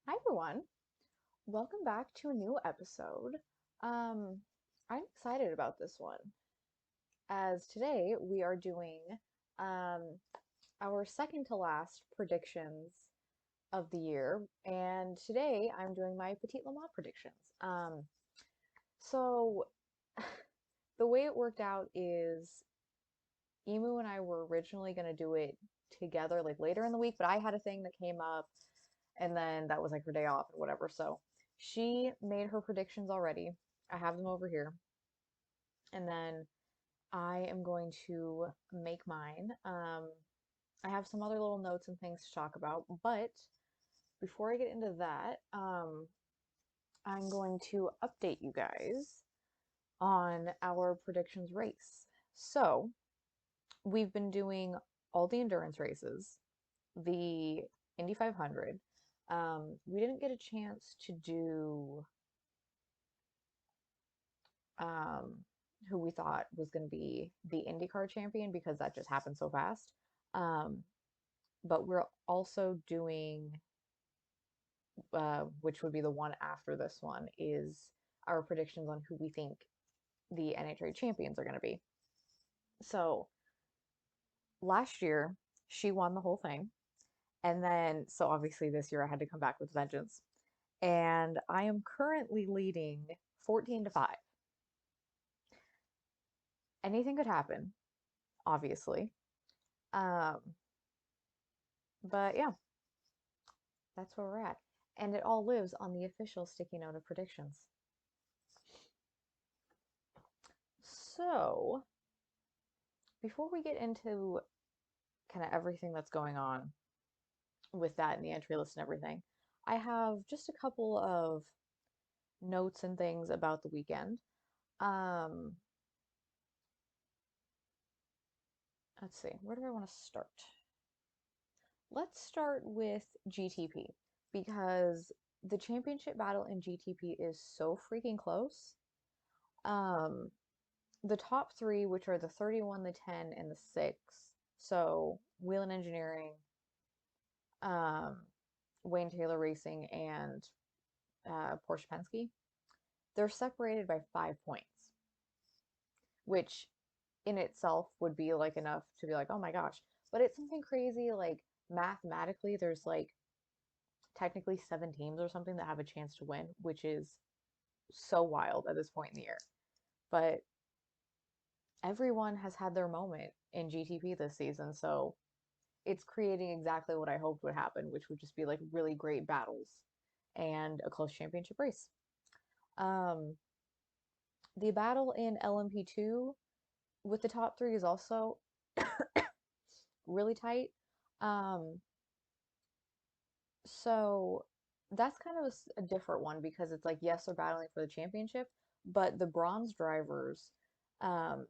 Hi everyone. Welcome back to a new episode. I'm excited about this one as today we are doing um, our second to last predictions of the year, and today I'm doing my Petit Le Mans predictions. So the way it worked out is Emu and I were originally going to do it together like later in the week, but I had a thing that came up and then that was like her day off and whatever. So she made her predictions already. I have them over here. And then I am going to make mine. I have some other little notes and things to talk about, but before I get into that, I'm going to update you guys on our predictions race. So we've been doing all the endurance races, the Indy 500. We didn't get a chance to do um, who we thought was going to be the IndyCar champion because that just happened so fast. Um, but we're also doing, which would be the one after this one, is our predictions on who we think the NHRA champions are going to be. So last year, she won the whole thing. And then, so obviously this year I had to come back with vengeance. And I am currently leading 14 to 5. Anything could happen, obviously. Um, but yeah, that's where we're at. And it all lives on the official sticky note of predictions. So, before we get into kind of everything that's going on with that and the entry list and everything, I have just a couple of notes and things about the weekend. Um, let's see, where do I want to start? Let's start with GTP because the championship battle in GTP is so freaking close. Um, the top three, which are the 31, the 10, and the 6, so Whelen Engineering, um, Wayne Taylor Racing, and Porsche Penske, they're separated by 5 points, which in itself would be like enough to be like, oh my gosh. But it's something crazy like mathematically, there's like technically 7 teams or something that have a chance to win, which is so wild at this point in the year. But everyone has had their moment in GTP this season, so it's creating exactly what I hoped would happen, which would just be like really great battles and a close championship race. Um, the battle in LMP2 with the top three is also really tight. Um, so that's kind of a different one because it's like, yes, they're battling for the championship, but the bronze drivers um,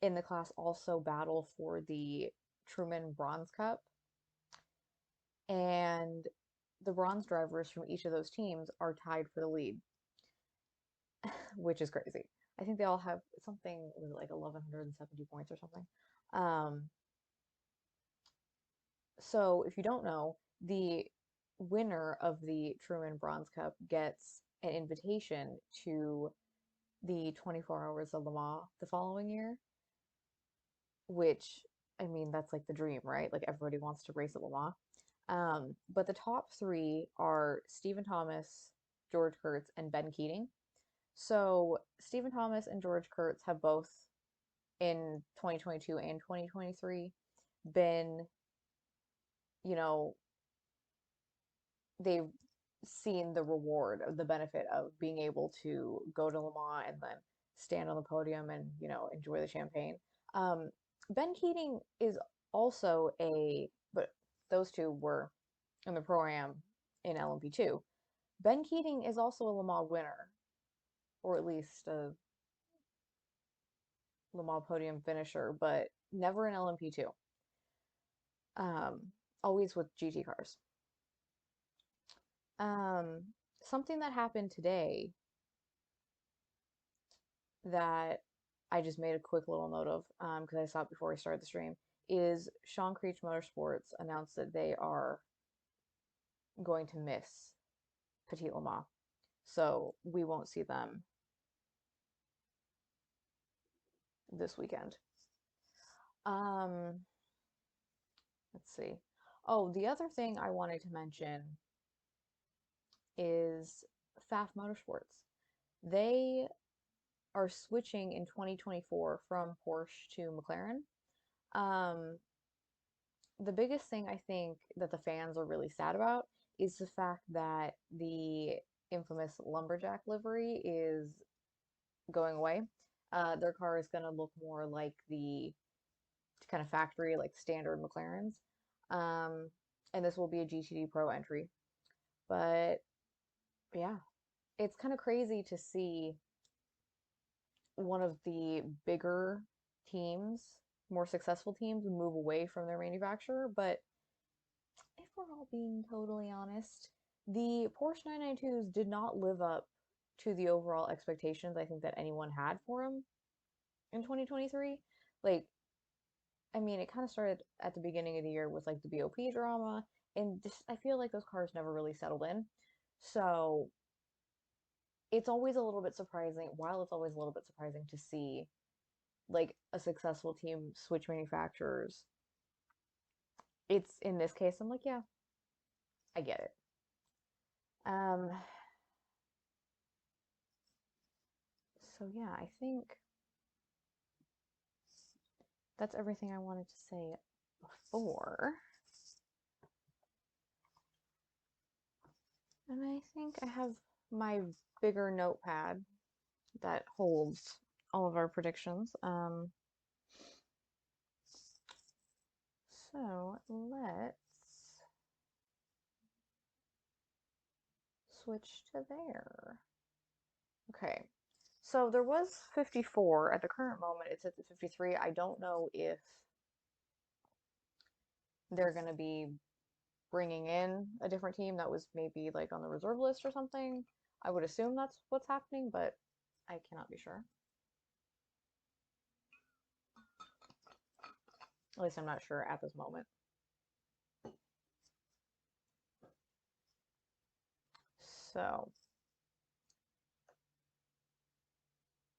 in the class also battle for the Truman Bronze Cup. And the bronze drivers from each of those teams are tied for the lead, which is crazy. I think they all have something like 1,170 points or something. Um, so if you don't know, the winner of the Truman Bronze Cup gets an invitation to the 24 Hours of Le Mans the following year, which, I mean, that's like the dream, right? Like everybody wants to race at Le Mans. But the top three are Stephen Thomas, George Kurtz, and Ben Keating. So Stephen Thomas and George Kurtz have both in 2022 and 2023 been, you know, they've seen the reward of the benefit of being able to go to Le Mans and then stand on the podium and, enjoy the champagne. Um, Ben Keating is also but those two were in the Pro-Am in LMP2. Ben Keating is also a Le Mans winner, or at least a Le Mans podium finisher, but never in LMP2. Um, Always with GT cars. Um, Something that happened today that I just made a quick little note of because I saw it before I started the stream is Sean Creech Motorsports announced that they are going to miss Petit Le Mans. So we won't see them this weekend. Um, let's see. Oh, the other thing I wanted to mention is Pfaff Motorsports. They are switching in 2024 from Porsche to McLaren. Um, the biggest thing I think that the fans are really sad about is the fact that the infamous lumberjack livery is going away. Their car is going to look more like the kind of factory, like standard McLarens. Um, and this will be a GTD Pro entry. But yeah, it's kind of crazy to see one of the bigger teams, more successful teams, move away from their manufacturer. But if we're all being totally honest, the Porsche 992s did not live up to the overall expectations I think that anyone had for them in 2023. Like, I mean, it kind of started at the beginning of the year with like the BOP drama, and just I feel like those cars never really settled in. So it's always a little bit surprising, while it's always a little bit surprising to see like a successful team switch manufacturers. It's in this case, I'm like, yeah, I get it. Um, so yeah, I think that's everything I wanted to say before. And I think I have my bigger notepad that holds all of our predictions. So let's switch to there. Okay. So there was 54. At the current moment, it's at the 53. I don't know if they're going to be bringing in a different team that was maybe like on the reserve list or something. I would assume that's what's happening, but I cannot be sure. At least I'm not sure at this moment. So,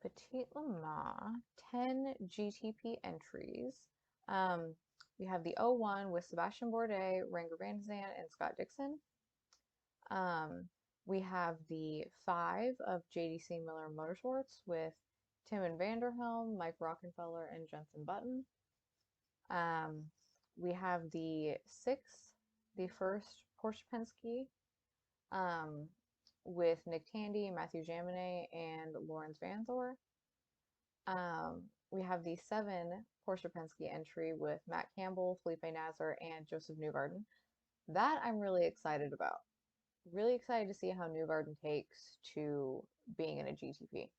Petit Le Mans, 10 GTP entries. Um, we have the 01 with Sebastian Bourdais, Renger van Zandt, and Scott Dixon. Um, we have the 5 of JDC Miller Motorsports with Timon Vanderhelm, Mike Rockenfeller, and Jenson Button. We have the 6, the first Porsche Penske, um, with Nick Tandy, Matthew Jaminet, and Lawrence Vanthor. We have the 7 Porsche Penske entry with Matt Campbell, Felipe Nasr, and Joseph Newgarden. That I'm really excited about. Really excited to see how Newgarden takes to being in a GTP.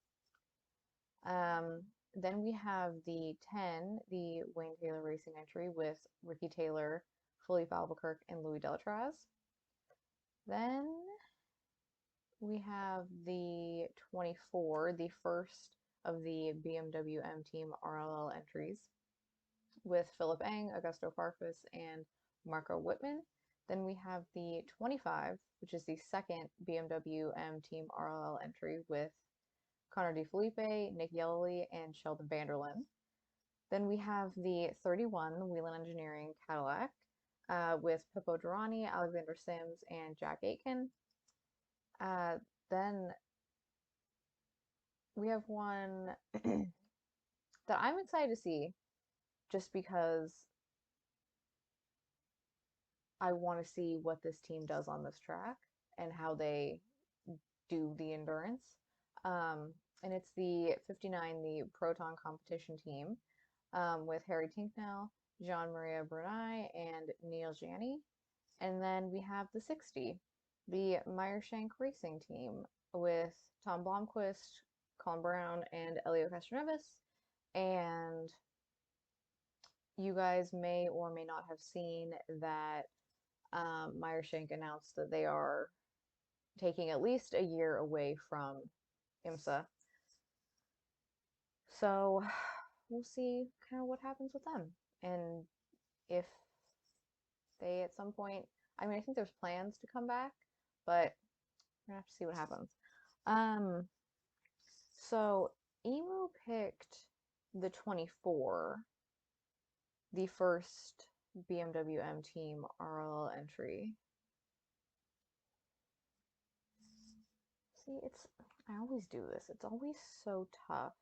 Then we have the 10, the Wayne Taylor Racing entry with Ricky Taylor, Philippe Albuquerque, and Louis Delatraz. Then we have the 24, the first of the BMW M Team RLL entries with Philip Eng, Augusto Farfus, and Marco Whitman. Then we have the 25, which is the second BMW M Team RLL entry with Connor DeFelipe, Nick Yellowly, and Sheldon Vanderlyn. Then we have the 31 Whelen Engineering Cadillac with Pippo Durrani, Alexander Sims, and Jack Aitken. Then we have one that I'm excited to see just because I want to see what this team does on this track and how they do the endurance. Um, and it's the 59, the Proton competition team with Harry Tinknell, Jean Maria Brunei, and Neil Janney. And then we have the 60, the Meyershank Racing team with Tom Blomqvist, Colin Brown, and Elio Castroneves. And you guys may or may not have seen that Meyershank announced that they are taking at least a year away from IMSA. So we'll see kind of what happens with them and if they at some point I mean, I think there's plans to come back, but we're gonna have to see what happens. Um, so Emu picked the 24, the first BMW M Team RL entry. See, I always do this. It's always so tough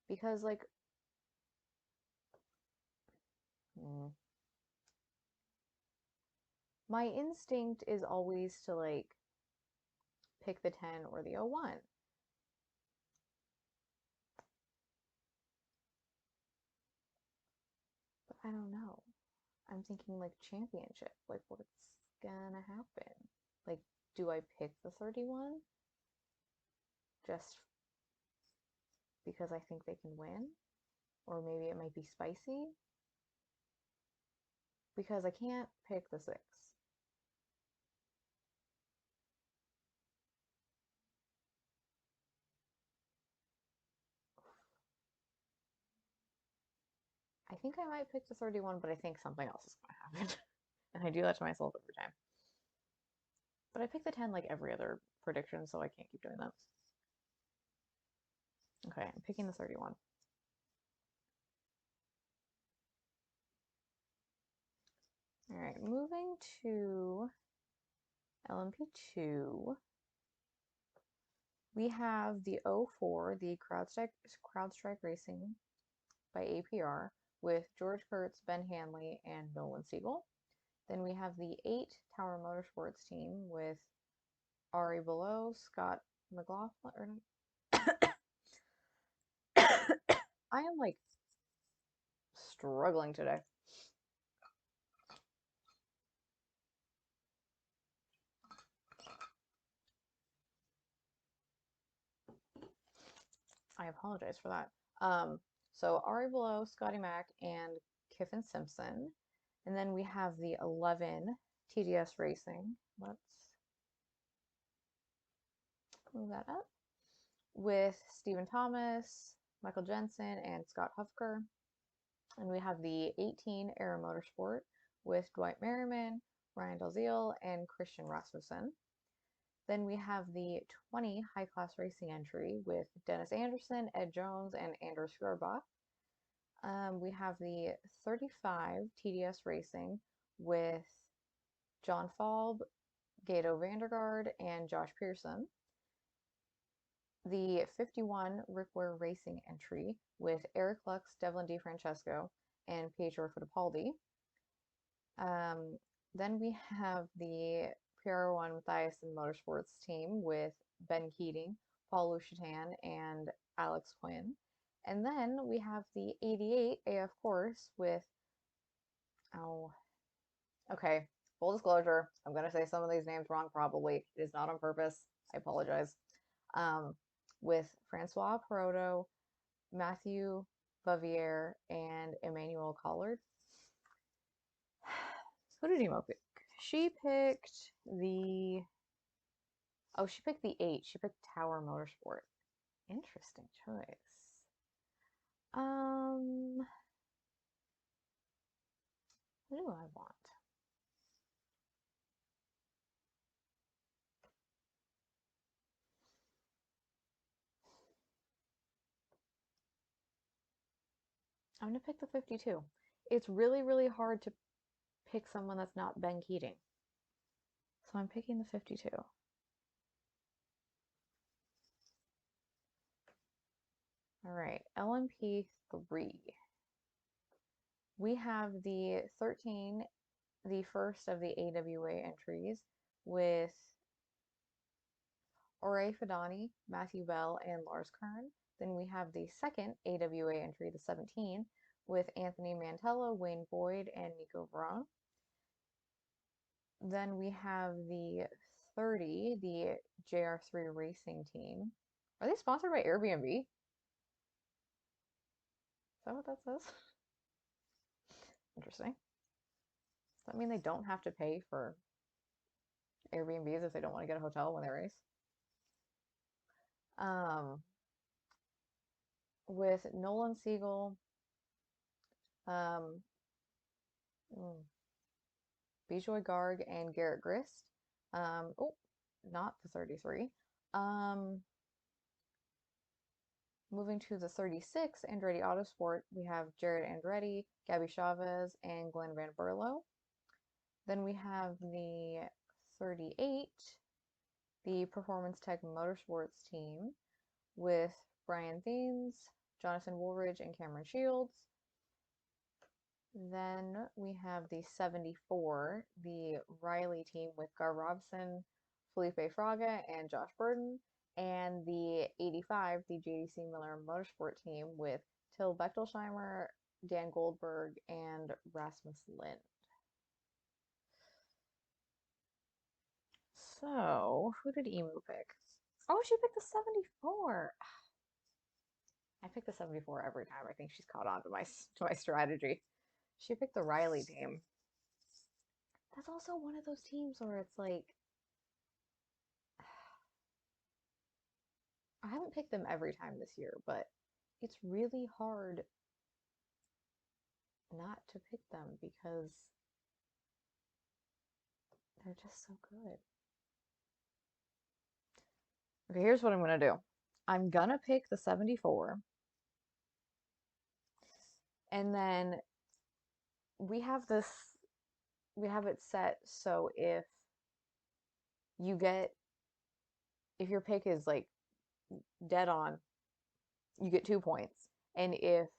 because, like, mm, my instinct is always to, like, pick the 10 or the 01. But I don't know. I'm thinking, like, championship. Like, what's gonna happen? Like, do I pick the 31 just because I think they can win? Or maybe it might be spicy? Because I can't pick the 6. I think I might pick the 31, but I think something else is going to happen. And I do that to myself every time. But I pick the 10 like every other prediction, so I can't keep doing that. Okay, I'm picking the 31. All right, moving to LMP2. We have the 04, the CrowdStrike Racing by APR with George Kurtz, Ben Hanley, and Nolan Siegel. Then we have the 8 Tower Motorsports team with Ari Below, Scott McLaughlin. I am like struggling today. I apologize for that. So Ari Below, Scotty Mack, and Kiffin Simpson. And then we have the 11 TDS Racing. Let's move that up. With Stephen Thomas, Michael Jensen, and Scott Hufker. And we have the 18 Aero Motorsport with Dwight Merriman, Ryan Dalziel, and Christian Rasmussen. Then we have the 20 high class racing entry with Dennis Anderson, Ed Jones, and Anders Fjordbach. We have the 35 TDS Racing with John Falb, Gato Vandergaard, and Josh Pearson. The 51 Rick Ware Racing entry with Eric Lux, Devlin DeFrancesco, and Pietro Fittipaldi. Then we have the PR1 Mathiasen Motorsports team with Ben Keating, Paul Luchatan, and Alex Quinn. And then we have the 88 AF course with, oh, okay, full disclosure, I'm going to say some of these names wrong probably. It is not on purpose. I apologize. With Francois Perotto, Matthew Bavier, and Emmanuel Collard. Who did Emo pick? She picked the... Oh, she picked the 8. She picked Tower Motorsport. Interesting choice. What do I want? I'm going to pick the 52. It's really, really hard to pick someone that's not Ben Keating. So I'm picking the 52. All right, LMP 3. We have the 13, the first of the AWA entries with Ore Fadani, Matthew Bell, and Lars Kern. Then we have the second AWA entry, the 17, with Anthony Mantello, Wayne Boyd, and Nico Veron. Then we have the 30, the JR3 Racing Team. Are they sponsored by Airbnb? Is that what that says? Interesting. Does that mean they don't have to pay for Airbnbs if they don't want to get a hotel when they race? With Nolan Siegel, um, Bijoy Garg and Garrett Grist. Oh, not the 33. Um, Moving to the 36, Andretti Autosport, we have Jared Andretti, Gabby Chavez, and Glenn Van Burlo. Then we have the 38, the Performance Tech Motorsports team with Brian Thames, Jonathan Woolridge, and Cameron Shields. Then we have the 74, the Riley team with Gar Robson, Felipe Fraga, and Josh Burden. And the 85, the JDC Miller Motorsport team with Till Bechtelsheimer, Dan Goldberg, and Rasmus Lind. So, who did Emu pick? Oh, she picked the 74. I pick the 74 every time. I think she's caught on to my strategy. She picked the Riley team. That's also one of those teams where it's like I haven't picked them every time this year, but it's really hard not to pick them because they're just so good. Okay, here's what I'm gonna do. I'm gonna pick the 74, and then we have it set so if your pick is like dead on, you get 2 points, and if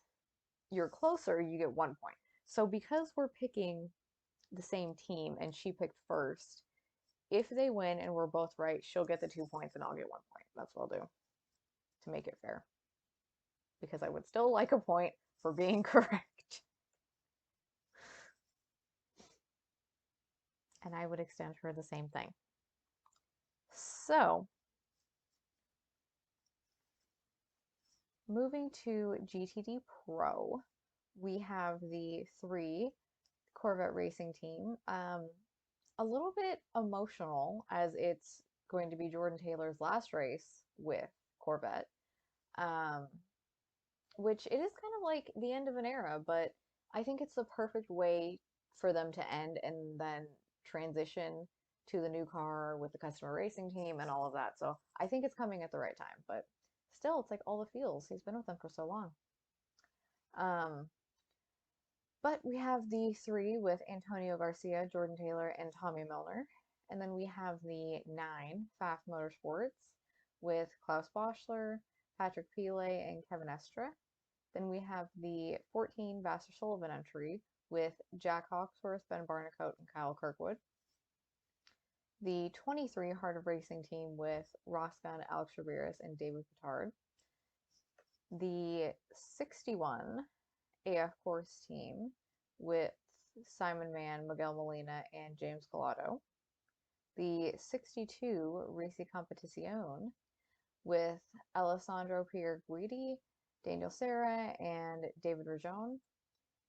you're closer, you get 1 point. So because we're picking the same team and she picked first, if they win and we're both right, she'll get the 2 points and I'll get 1 point. That's what I'll do to make it fair. Because I would still like a point for being correct. And I would extend her the same thing. So, moving to GTD Pro, we have the 3 Corvette racing team. A little bit emotional as it's going to be Jordan Taylor's last race with Corvette, which it is kind of like the end of an era, but I think it's the perfect way for them to end and then transition to the new car with the customer racing team and all of that. So I think it's coming at the right time, but still, it's like all the feels. He's been with them for so long. But we have the 3 with Antonio Garcia, Jordan Taylor, and Tommy Milner. And then we have the 9, Pfaff Motorsports, with Klaus Boschler, Patrick Pile, and Kevin Estre. Then we have the 14 Vassar Sullivan entry with Jack Hawksworth, Ben Barnicoat, and Kyle Kirkwood. The 23 Heart of Racing team with Ross Gunn, Alex Ramirez, and David Pittard. The 61 AF Course team with Simon Mann, Miguel Molina, and James Collado. The 62 Racing Competición with Alessandro Pierguidi, Daniel Serra, and David Rajon.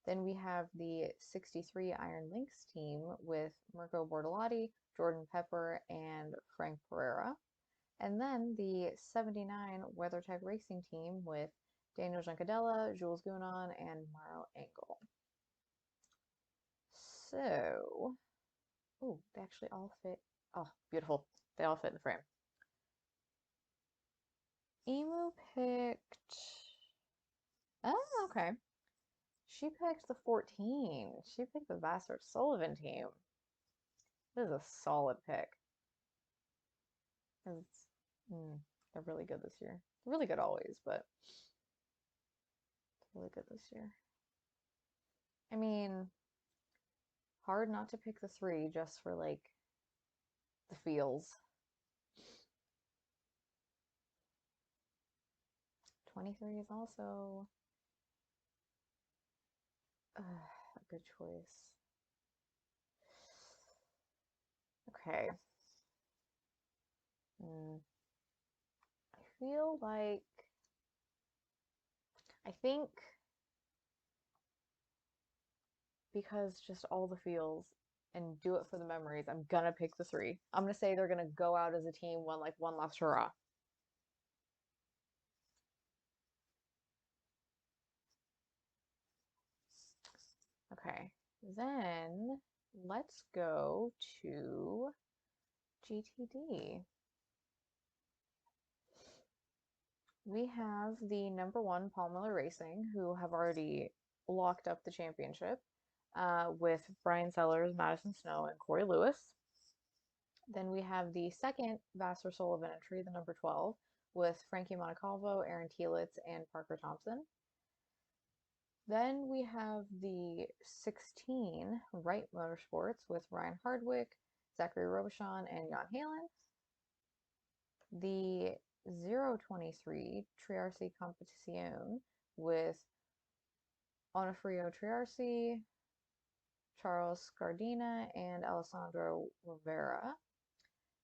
Then we have the 63 Iron Lynx team with Mirko Bortolotti, Jordan Pepper, and Frank Pereira. And then the 79 WeatherTech Racing team with Daniel Giancadella, Jules Gounon, and Mauro Engel. So, oh, they actually all fit. Oh, beautiful. They all fit in the frame. Emu picked. Oh, okay. She picked the 14. She picked the Vassar Sullivan team. This is a solid pick. They're really good this year. Really good always, but really good this year. I mean, hard not to pick the 3 just for like the feels. 23 is also a good choice. Okay. I feel like I think because just all the feels and do it for the memories, I'm gonna pick the 3. I'm gonna say they're gonna go out as a team one last hurrah. Okay, then let's go to GTD. We have the number one Paul Miller Racing, who have already locked up the championship with Brian Sellers, Madison Snow, and Corey Lewis. Then we have the second Vassar Sullivan entry, the number 12, with Frankie Montecalvo, Aaron Telitz, and Parker Thompson. Then we have the 16 Wright Motorsports with Ryan Hardwick, Zachary Robichon, and Jan Halen. The 023 Triarci Competizione with Onofrio Triarci, Charles Scardina, and Alessandro Rivera.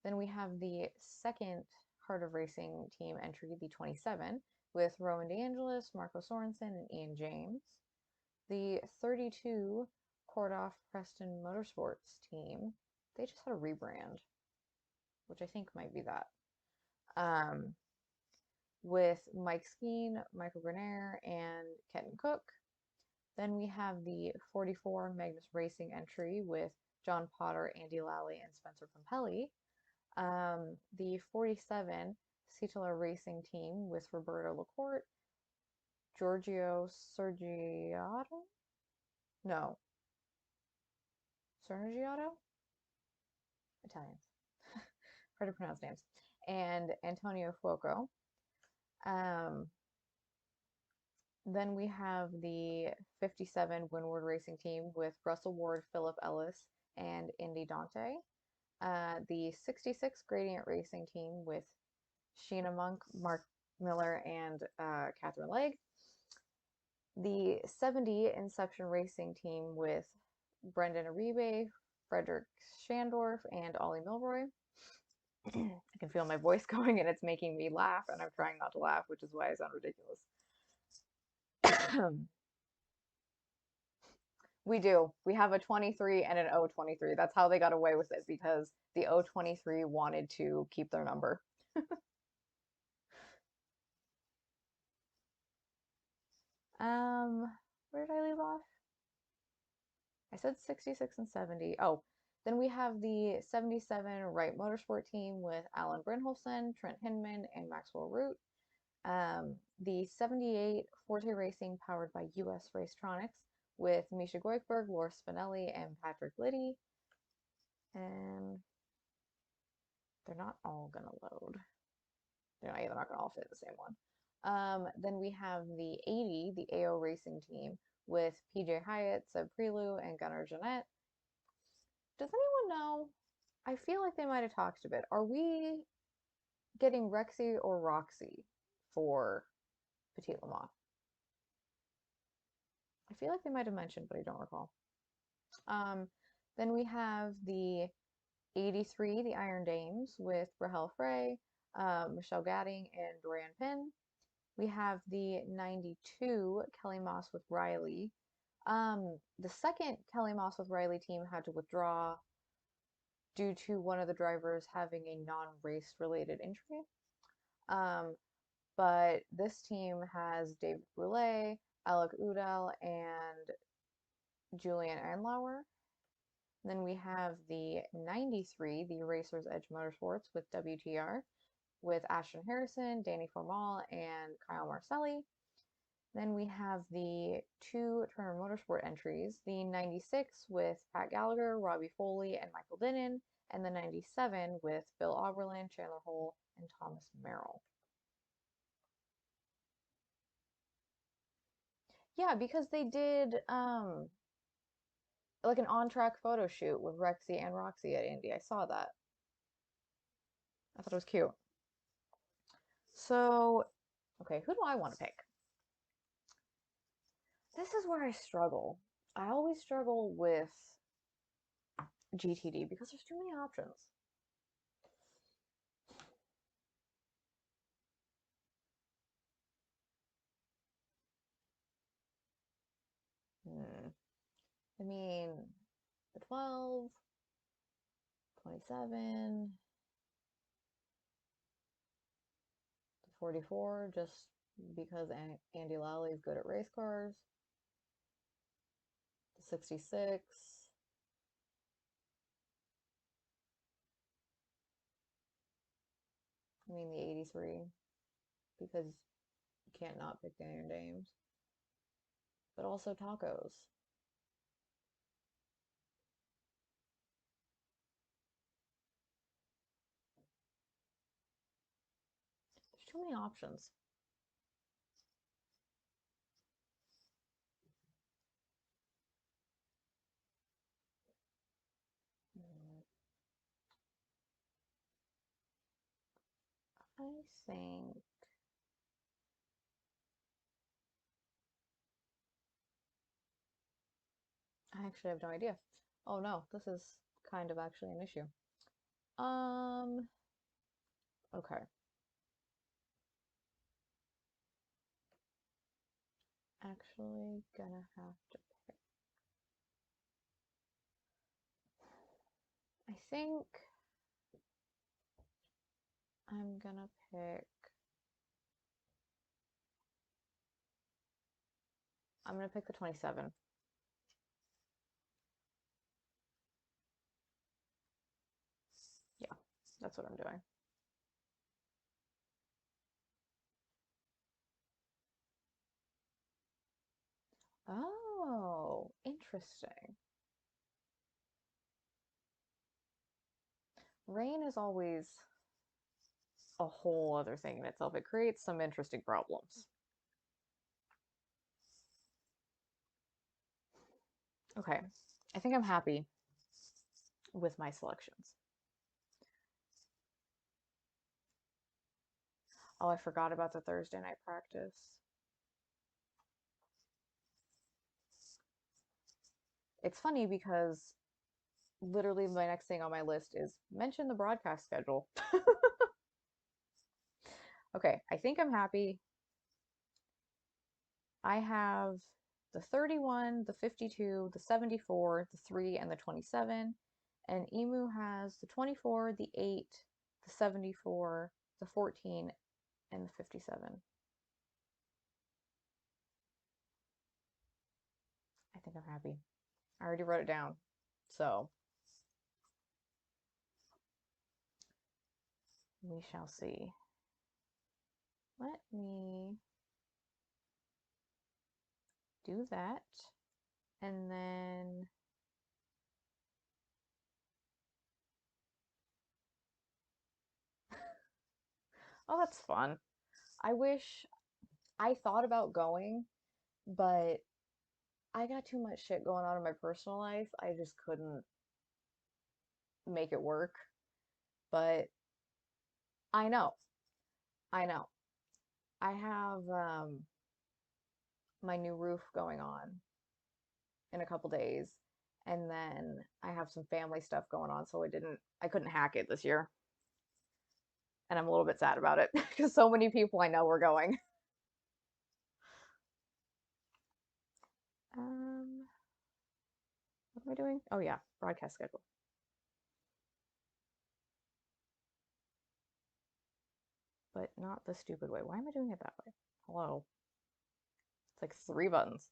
Then we have the second Heart of Racing team entry, the 27, with Rowan DeAngelis, Marco Sorensen, and Ian James. The 32 Cordoff Preston Motorsports team, they just had a rebrand, which I think might be that. With Mike Skeen, Michael Grenier, and Kenton Cook. Then we have the 44 Magnus Racing entry with John Potter, Andy Lally, and Spencer Pompelli. The 47 Citala Racing team with Roberto Lacorte, Giorgio Sergiato? No. Sergiato? Italians. Hard to pronounce names. And Antonio Fuoco. Then we have the 57 Windward Racing team with Russell Ward, Philip Ellis, and Indy Dante. The 66 Gradient Racing team with Sheena Monk, Mark Miller, and Catherine Legg. The 70 Inception Racing team with Brendan Aribe, Frederick Schandorf, and Ollie Milroy. I can feel my voice going and it's making me laugh, and I'm trying not to laugh, which is why I sound ridiculous. We do. We have a 23 and an O23. That's how they got away with it, because the O23 wanted to keep their number. Where did I leave off? I said 66 and 70. Oh, then we have the 77 Wright Motorsport team with Alan Brynjolfsson, Trent Hinman, and Maxwell Root. The 78 Forte Racing powered by US Racetronics with Misha Goikhberg, Laura Spinelli, and Patrick Liddy. And they're not all going to load. They're not going to all fit the same one. Then we have the 80, the AO Racing team with PJ Hyatt, Seb Prelu, and Gunnar Jeanette. Does anyone know? I feel like they might have talked a bit. Are we getting Rexy or Roxy for Petit Le Mans? I feel like they might have mentioned, but I don't recall. Then we have the 83, the Iron Dames, with Rahel Frey, Michelle Gadding, and Dorian Pinn. We have the 92 Kelly Moss with Riley. The second Kelly Moss with Riley team had to withdraw due to one of the drivers having a non-race related injury. But this team has David Brule, Alec Udall, and Julian Anlauer. Then we have the 93, the Racers Edge Motorsports with WTR, with Ashton Harrison, Danny Formal, and Kyle Marcelli. Then we have the two Turner Motorsport entries, the 96 with Pat Gallagher, Robbie Foley, and Michael Dinnan, and the 97 with Bill Oberlin, Chandler Hole, and Thomas Merrill. Yeah, because they did like an on-track photo shoot with Rexy and Roxy at Indy. I saw that. I thought it was cute. So, okay, who do I want to pick? This is where I struggle. I always struggle with GTD because there's too many options. I mean, the 12, 27, the 44, just because Andy Lally is good at race cars, the 66, I mean the 83 because you can't not pick Dan and Dames. But also tacos. There's too many options. Mm, I think I actually have no idea. Oh no, this is kind of actually an issue. Um, okay. Actually gonna have to pick. I think I'm gonna pick. I'm gonna pick the 27. Yeah, that's what I'm doing. Oh, interesting. Rain is always a whole other thing in itself. It creates some interesting problems. Okay, I think I'm happy with my selections. Oh, I forgot about the Thursday night practice. It's funny because literally my next thing on my list is mention the broadcast schedule. Okay, I think I'm happy. I have the 31, the 52, the 74, the 3, and the 27. And Emu has the 24, the 8, the 74, the 14, and the 57. I think I'm happy. I already wrote it down. So we shall see. Let me do that. And then oh, that's fun. I wish I thought about going, but I got too much shit going on in my personal life. I just couldn't make it work. But I know, I know. I have my new roof going on in a couple days, and then I have some family stuff going on, so I couldn't hack it this year, and I'm a little bit sad about it because so many people I know were going. Um, what am I doing? Oh yeah, broadcast schedule. But not the stupid way. Why am I doing it that way? Hello. It's like 3 buttons.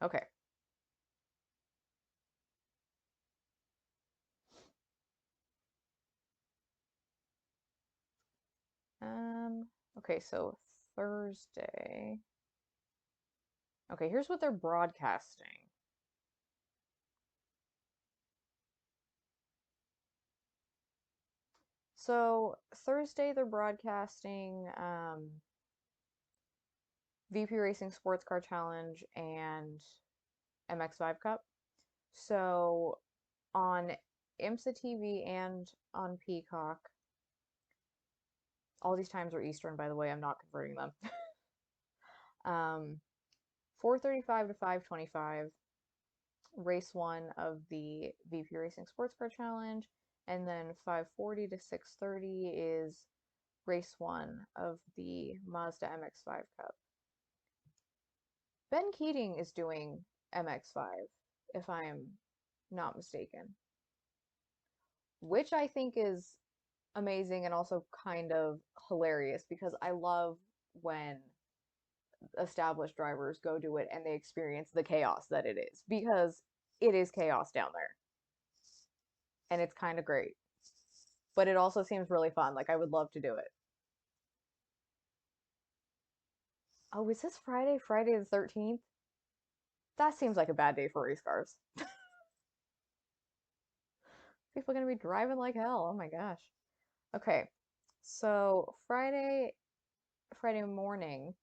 Okay. Um, okay, so Thursday. Okay, here's what they're broadcasting. So Thursday they're broadcasting VP Racing Sports Car Challenge and MX5 Cup. So on IMSA TV and on Peacock, all these times are Eastern, by the way. I'm not converting them. 4:35 to 5:25, race one of the VP Racing Sports Car Challenge, and then 5:40 to 6:30 is race one of the Mazda MX-5 Cup. Ben Keating is doing MX-5, if I am not mistaken, which I think is amazing and also kind of hilarious because I love when established drivers go do it and they experience the chaos that it is because it is chaos down there and it's kind of great. But it also seems really fun. Like I would love to do it. Oh, is this Friday? Friday the 13th? That seems like a bad day for race cars. People are gonna be driving like hell. Oh my gosh. Okay. So Friday morning,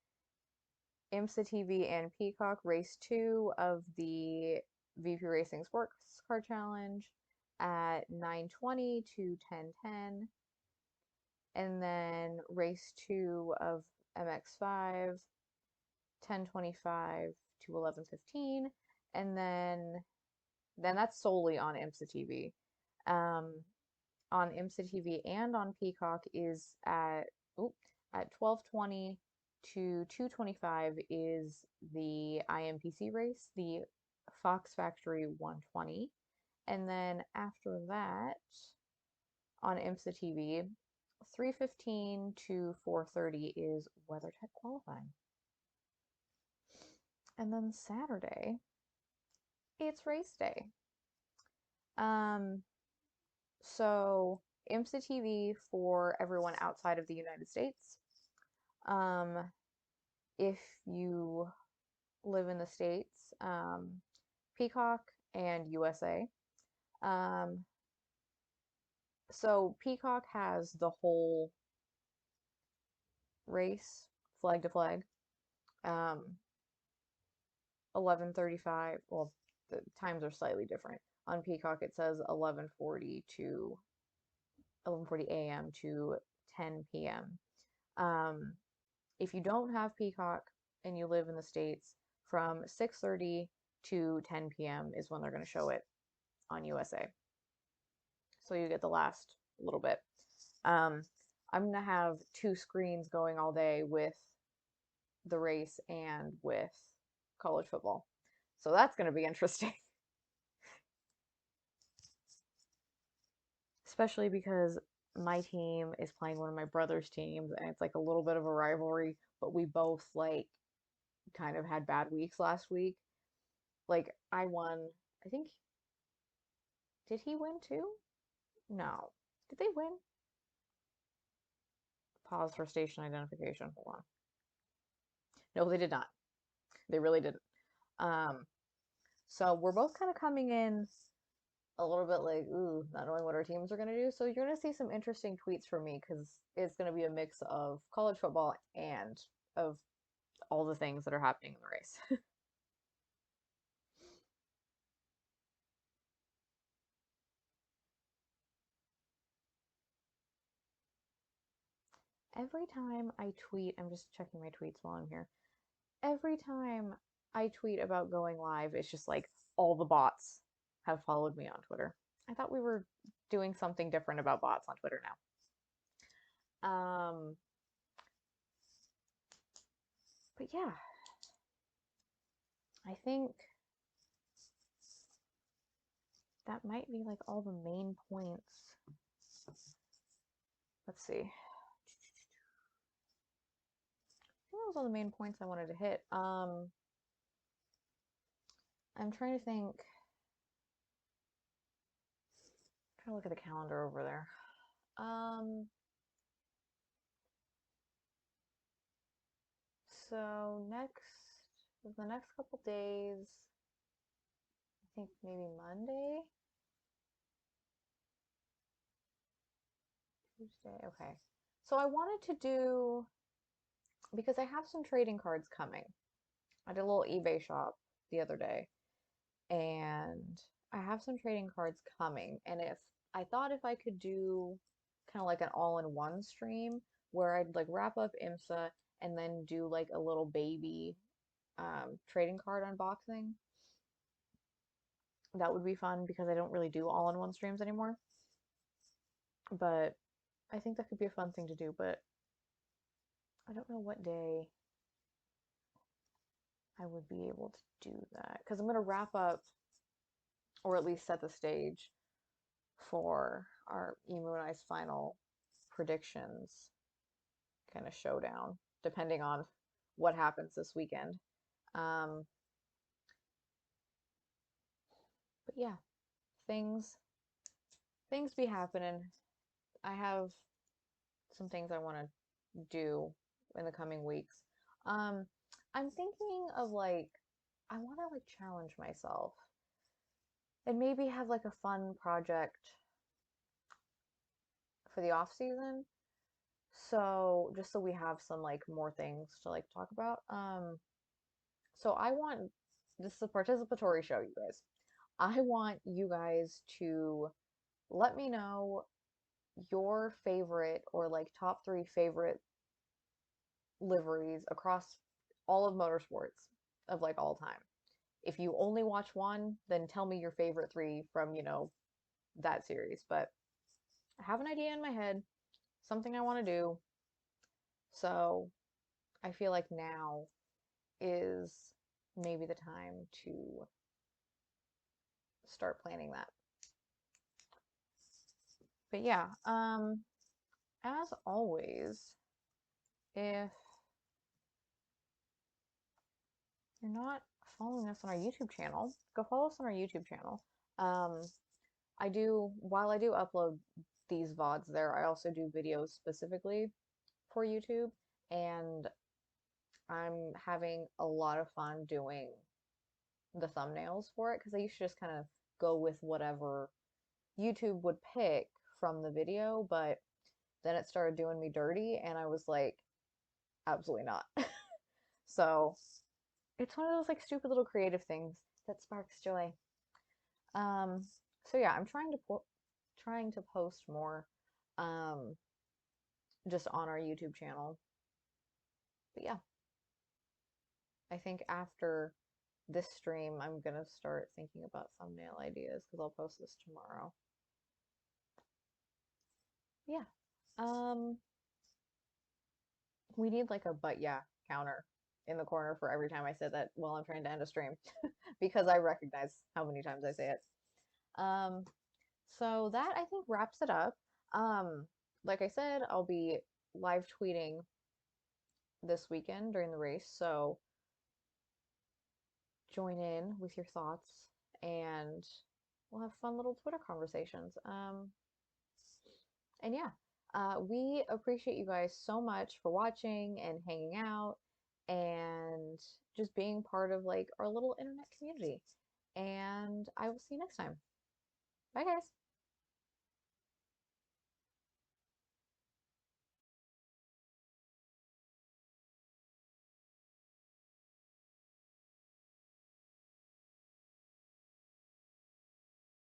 IMSA TV and Peacock race 2 of the VP Racing Sports Car Challenge at 9:20 to 10:10, and then race 2 of MX5 10:25 to 11:15, and then that's solely on IMSA TV. Um, on IMSA TV and on Peacock is at 12:20 to 2:25 is the IMPC race, the Fox Factory 120. And then after that, on IMSA TV, 3:15 to 4:30 is WeatherTech qualifying. And then Saturday, it's race day. Um, so IMSA TV for everyone outside of the United States. If you live in the States, Peacock and USA. Um, so Peacock has the whole race, flag to flag. 11:35. Well, the times are slightly different. On Peacock, it says 11:40 a.m. to 10 p.m. If you don't have Peacock and you live in the States, from 6:30 to 10 p.m. is when they're going to show it on USA. So you get the last little bit. I'm going to have two screens going all day with the race and with college football. So that's going to be interesting. Especially because my team is playing one of my brother's teams and it's like a little bit of a rivalry, but we both like kind of had bad weeks last week. Like I won, I think did he win too? No. Did they win? Pause for station identification. Hold on. No, they did not. They really didn't. Um, so we're both kind of coming in a little bit like, ooh, not knowing what our teams are going to do. So you're going to see some interesting tweets from me because it's going to be a mix of college football and of all the things that are happening in the race. Every time I tweet, I'm just checking my tweets while I'm here. Every time I tweet about going live, it's just like all the bots have followed me on Twitter. I thought we were doing something different about bots on Twitter now. But yeah, I think that might be like all the main points. Let's see. I think that was all the main points I wanted to hit. I'm trying to think. I'm trying to look at the calendar over there. So the next couple days, I think maybe Monday, Tuesday. Okay. So I wanted to do, because I have some trading cards coming. I did a little eBay shop the other day, and I have some trading cards coming. And if I could do kind of like an all-in-one stream where I'd like wrap up IMSA and then do like a little baby trading card unboxing, that would be fun because I don't really do all-in-one streams anymore. But I think that could be a fun thing to do, but I don't know what day I would be able to do that because I'm going to wrap up or at least set the stage for our Emu and I's final predictions kind of showdown, depending on what happens this weekend. Um, but yeah, things be happening. I have some things I want to do in the coming weeks. I'm thinking of like, I want to like challenge myself and maybe have like a fun project for the off season. So just so we have some like more things to like talk about. So I want this is a participatory show, you guys. I want you guys to let me know your favorite or like top three favorite liveries across all of motorsports of like all time. If you only watch one, then tell me your favorite three from, that series. But I have an idea in my head, something I want to do. So I feel like now is maybe the time to start planning that. But yeah, as always, if you're not following us on our YouTube channel, go follow us on our YouTube channel. Um, while I do upload these VODs there, I also do videos specifically for YouTube, and I'm having a lot of fun doing the thumbnails for it because I used to just kind of go with whatever YouTube would pick from the video, but then it started doing me dirty, and I was like, absolutely not. So it's one of those like stupid little creative things that sparks joy. Um, so yeah, I'm trying to post more, um, just on our YouTube channel. But yeah, I think after this stream, I'm gonna start thinking about thumbnail ideas because I'll post this tomorrow. Yeah. Um, we need like a but yeah counter in the corner for every time I said that while I'm trying to end a stream because I recognize how many times I say it. Um, so that I think wraps it up. Um, like I said, I'll be live tweeting this weekend during the race, so join in with your thoughts and we'll have fun little Twitter conversations. And yeah, we appreciate you guys so much for watching and hanging out and just being part of like our little internet community. And I will see you next time. Bye, guys.